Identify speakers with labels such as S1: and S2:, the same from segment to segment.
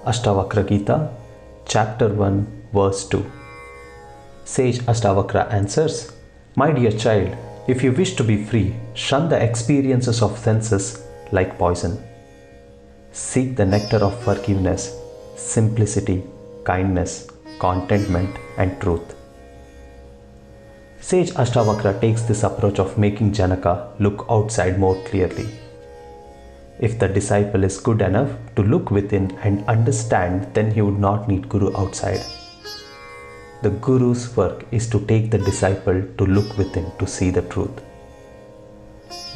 S1: Ashtavakra Gita, Chapter 1, Verse 2. Sage Ashtavakra answers, "My dear child, if you wish to be free, shun the experiences of senses like poison. Seek the nectar of forgiveness, simplicity, kindness, contentment, and truth." Sage Ashtavakra takes this approach of making Janaka look outside more clearly. If the disciple is good enough to look within and understand, then he would not need Guru outside. The Guru's work is to take the disciple to look within to see the truth.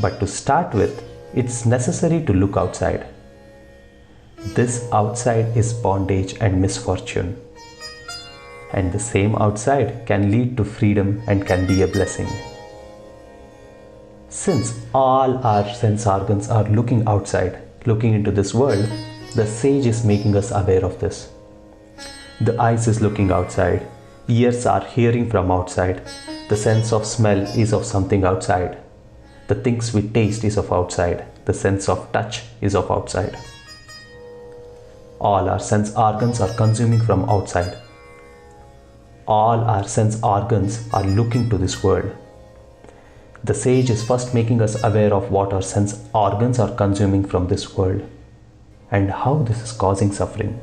S1: But to start with, it's necessary to look outside. This outside is bondage and misfortune. And the same outside can lead to freedom and can be a blessing. Since all our sense organs are looking outside, looking into this world, the sage is making us aware of this. The eyes is looking outside, ears are hearing from outside, the sense of smell is of something outside, the things we taste is of outside, the sense of touch is of outside. All our sense organs are consuming from outside. All our sense organs are looking to this world. The sage is first making us aware of what our sense organs are consuming from this world and how this is causing suffering.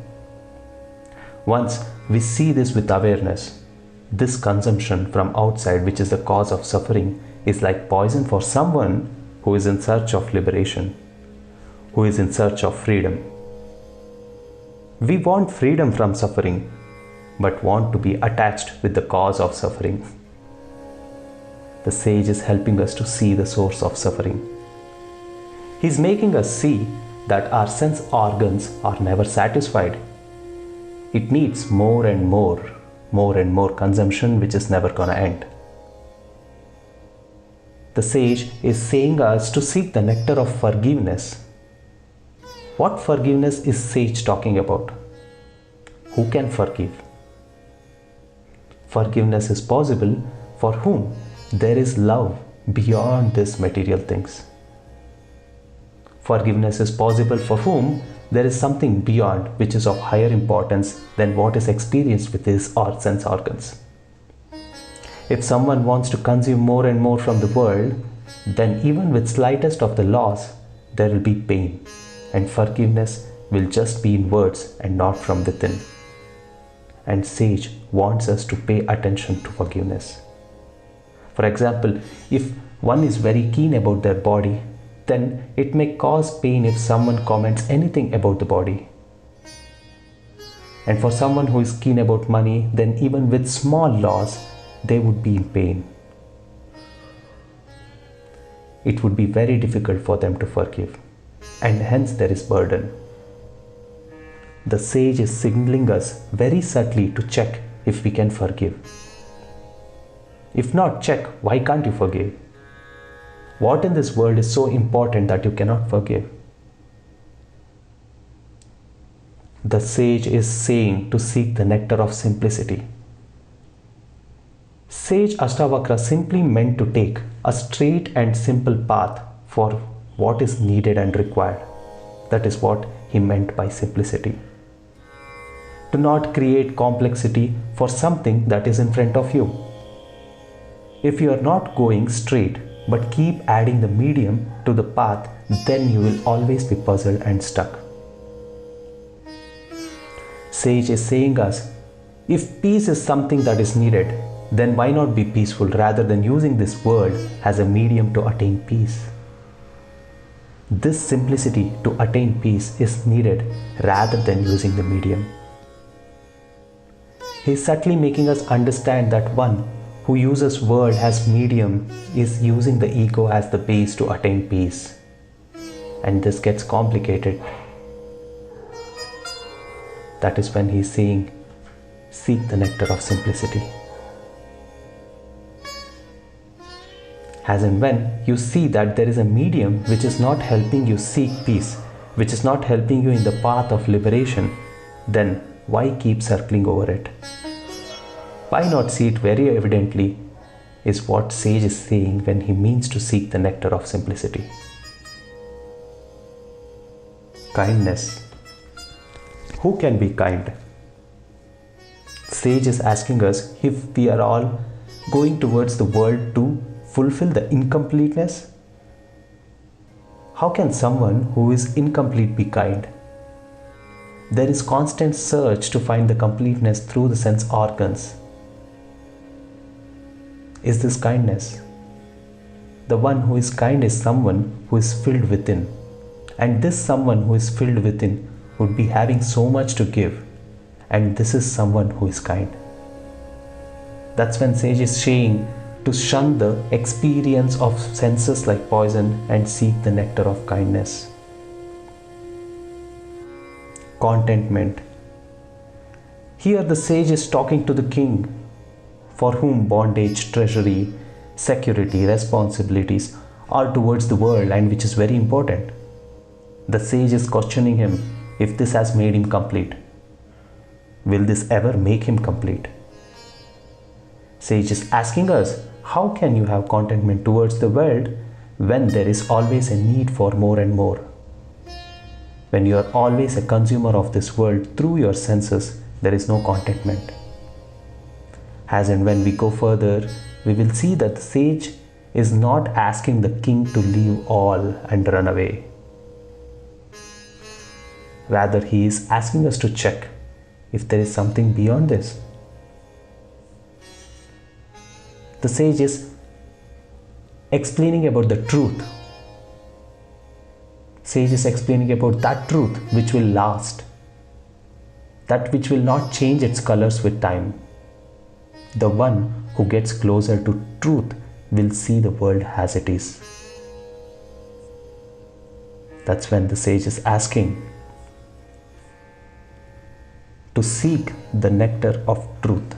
S1: Once we see this with awareness, this consumption from outside, which is the cause of suffering, is like poison for someone who is in search of liberation, who is in search of freedom. We want freedom from suffering, but want to be attached with the cause of suffering. The sage is helping us to see the source of suffering. He is making us see that our sense organs are never satisfied. It needs more and more consumption, which is never gonna end. The sage is saying us to seek the nectar of forgiveness. What forgiveness is sage talking about? Who can forgive? Forgiveness is possible for whom there is love beyond these material things. Forgiveness is possible for whom there is something beyond which is of higher importance than what is experienced with his or sense organs. If someone wants to consume more and more from the world, then even with slightest of the loss, there will be pain, and forgiveness will just be in words and not from within. And sage wants us to pay attention to forgiveness. For example, if one is very keen about their body, then it may cause pain if someone comments anything about the body. And for someone who is keen about money, then even with small loss, they would be in pain. It would be very difficult for them to forgive, and hence there is burden. The sage is signaling us very subtly to check if we can forgive. If not, check, why can't you forgive? What in this world is so important that you cannot forgive? The sage is saying to seek the nectar of simplicity. Sage Ashtavakra simply meant to take a straight and simple path for what is needed and required. That is what he meant by simplicity. Do not create complexity for something that is in front of you. If you are not going straight but keep adding the medium to the path, then you will always be puzzled and stuck. Sage is saying us, if peace is something that is needed, then why not be peaceful rather than using this world as a medium to attain peace? This simplicity to attain peace is needed rather than using the medium. He is subtly making us understand that one who uses world as medium is using the ego as the base to attain peace. And this gets complicated. That is when he is saying, seek the nectar of simplicity. As and when you see that there is a medium which is not helping you seek peace, which is not helping you in the path of liberation, then why keep circling over it? Why not see it very evidently is what sage is saying when he means to seek the nectar of simplicity. Kindness. Who can be kind? Sage is asking us if we are all going towards the world to fulfill the incompleteness. How can someone who is incomplete be kind? There is constant search to find the completeness through the sense organs. Is this kindness? The one who is kind is someone who is filled within. And this someone who is filled within would be having so much to give. And this is someone who is kind. That's when Sage is saying to shun the experience of senses like poison and seek the nectar of kindness. Contentment. Here the sage is talking to the king, for whom bondage, treasury, security, responsibilities are towards the world, and which is very important. The sage is questioning him if this has made him complete. Will this ever make him complete? Sage is asking us, how can you have contentment towards the world when there is always a need for more and more? When you are always a consumer of this world through your senses, there is no contentment. As and when we go further, we will see that the sage is not asking the king to leave all and run away. Rather, he is asking us to check if there is something beyond this. The sage is explaining about the truth. Sage is explaining about that truth which will last, that which will not change its colors with time. The one who gets closer to truth will see the world as it is. That's when the sage is asking to seek the nectar of truth.